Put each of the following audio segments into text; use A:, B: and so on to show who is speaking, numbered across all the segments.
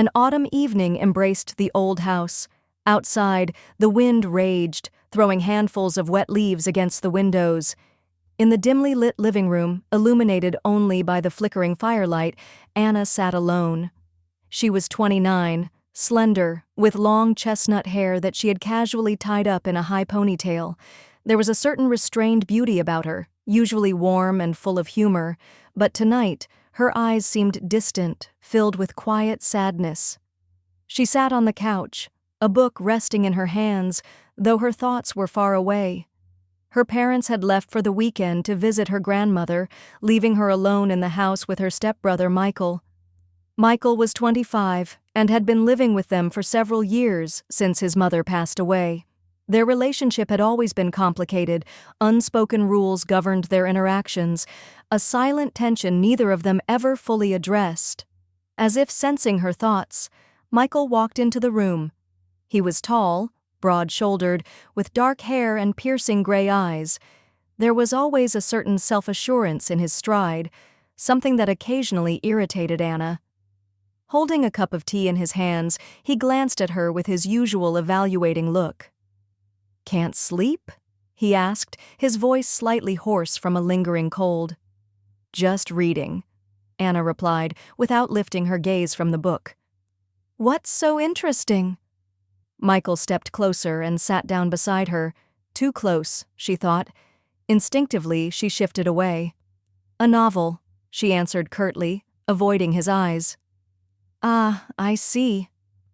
A: An autumn evening embraced the old house. Outside, the wind raged, throwing handfuls of wet leaves against the windows. In the dimly lit living room, illuminated only by the flickering firelight, Anna sat alone. She was 29, slender, with long chestnut hair that she had casually tied up in a high ponytail. There was a certain restrained beauty about her, usually warm and full of humor, but tonight, her eyes seemed distant, filled with quiet sadness. She sat on the couch, a book resting in her hands, though her thoughts were far away. Her parents had left for the weekend to visit her grandmother, leaving her alone in the house with her stepbrother Michael. Michael was 25 and had been living with them for several years since his mother passed away. Their relationship had always been complicated. Unspoken rules governed their interactions, a silent tension neither of them ever fully addressed. As if sensing her thoughts, Michael walked into the room. He was tall, broad-shouldered, with dark hair and piercing gray eyes. There was always a certain self-assurance in his stride, something that occasionally irritated Anna. Holding a cup of tea in his hands, he glanced at her with his usual evaluating look. "Can't sleep?" he asked, his voice slightly hoarse from a lingering cold. "Just reading," Anna replied, without lifting her gaze from the book. "What's so interesting?" Michael stepped closer and sat down beside her. Too close, she thought. Instinctively, she shifted away. "A novel," she answered curtly, avoiding his eyes. "Ah, I see,"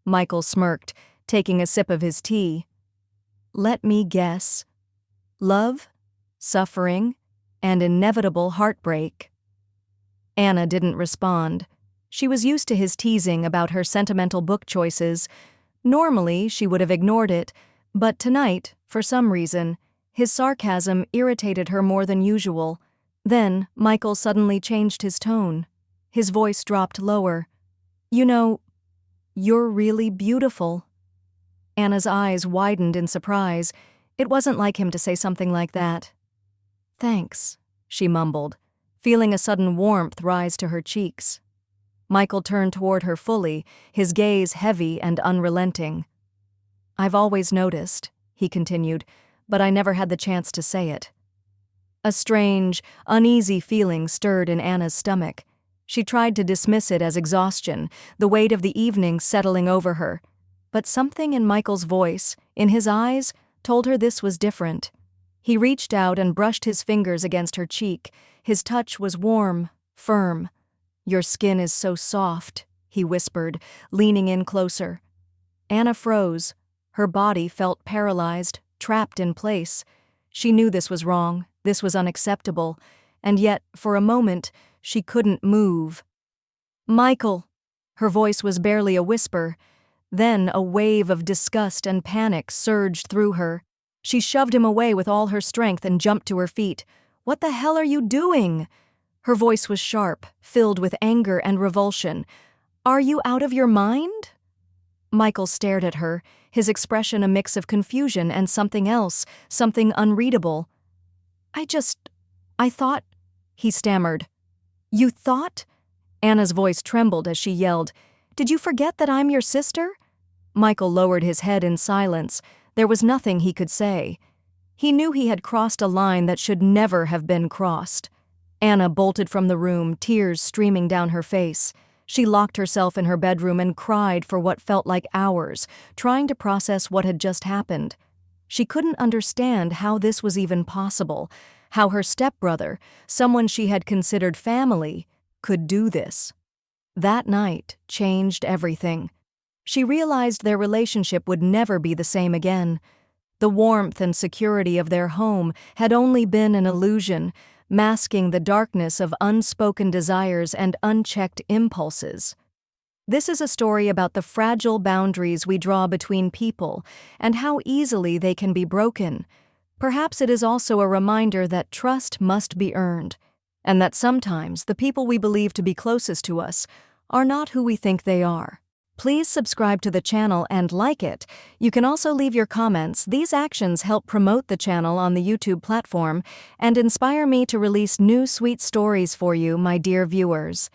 A: Michael smirked, taking a sip of his tea. "Let me guess. Love, suffering, and inevitable heartbreak." Anna didn't respond. She was used to his teasing about her sentimental book choices. Normally, she would have ignored it, but tonight, for some reason, his sarcasm irritated her more than usual. Then, Michael suddenly changed his tone. His voice dropped lower. "You know, you're really beautiful." Anna's eyes widened in surprise. It wasn't like him to say something like that. "Thanks," she mumbled, feeling a sudden warmth rise to her cheeks. Michael turned toward her fully, his gaze heavy and unrelenting. "I've always noticed," he continued, "but I never had the chance to say it." A strange, uneasy feeling stirred in Anna's stomach. She tried to dismiss it as exhaustion, the weight of the evening settling over her. But something in Michael's voice, in his eyes, told her this was different. He reached out and brushed his fingers against her cheek. His touch was warm, firm. "Your skin is so soft," he whispered, leaning in closer. Anna froze. Her body felt paralyzed, trapped in place. She knew this was wrong, this was unacceptable, and yet, for a moment, she couldn't move. "Michael!" Her voice was barely a whisper. Then a wave of disgust and panic surged through her. She shoved him away with all her strength and jumped to her feet. "What the hell are you doing?" Her voice was sharp, filled with anger and revulsion. "Are you out of your mind?" Michael stared at her, his expression a mix of confusion and something else, something unreadable. I thought," he stammered. "You thought?" Anna's voice trembled as she yelled, "Did you forget that I'm your sister?" Michael lowered his head in silence. There was nothing he could say. He knew he had crossed a line that should never have been crossed. Anna bolted from the room, tears streaming down her face. She locked herself in her bedroom and cried for what felt like hours, trying to process what had just happened. She couldn't understand how this was even possible, how her stepbrother, someone she had considered family, could do this. That night changed everything. She realized their relationship would never be the same again. The warmth and security of their home had only been an illusion, masking the darkness of unspoken desires and unchecked impulses. This is a story about the fragile boundaries we draw between people and how easily they can be broken. Perhaps it is also a reminder that trust must be earned, and that sometimes the people we believe to be closest to us are not who we think they are. Please subscribe to the channel and like it. You can also leave your comments. These actions help promote the channel on the YouTube platform and inspire me to release new sweet stories for you, my dear viewers.